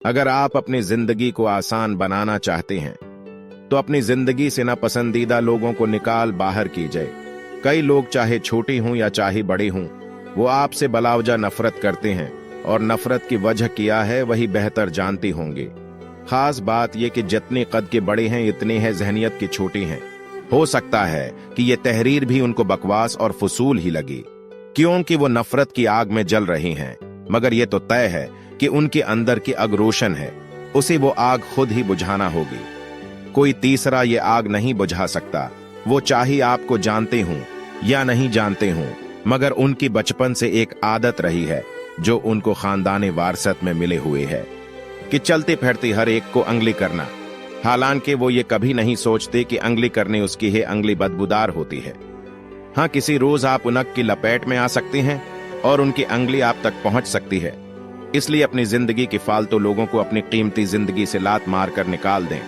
अगर आप अपनी जिंदगी को आसान बनाना चाहते हैं तो अपनी जिंदगी से नापसंदीदा लोगों को निकाल बाहर कीजिए। कई लोग चाहे छोटे हों या चाहे बड़े हों, वो आपसे बलावजा नफरत करते हैं और नफरत की वजह क्या है वही बेहतर जानते होंगे। खास बात यह कि जितने कद के बड़े हैं इतने हैं जहनियत के छोटे हैं। हो सकता है कि ये तहरीर भी उनको बकवास और फसूल ही लगी, क्योंकि वो नफरत की आग में जल रही हैं, मगर ये तो तय है कि उनके अंदर की आग रोशन है, उसे वो आग खुद ही बुझाना होगी। कोई तीसरा ये आग नहीं बुझा सकता, वो चाहे आपको जानते हों या नहीं जानते हों, मगर उनकी बचपन से एक आदत रही है जो उनको खानदानी वारसत में मिले हुए है कि चलते फिरते हर एक को अंगली करना। हालांकि वो ये कभी नहीं सोचते कि अंगली करने उसकी है अंगली बदबूदार होती है। हाँ, किसी रोज आप उनक की लपेट में आ सकते हैं और उनकी अंगली आप तक पहुंच सकती है। इसलिए अपनी जिंदगी के फालतू लोगों को अपनी कीमती जिंदगी से लात मार कर निकाल दें।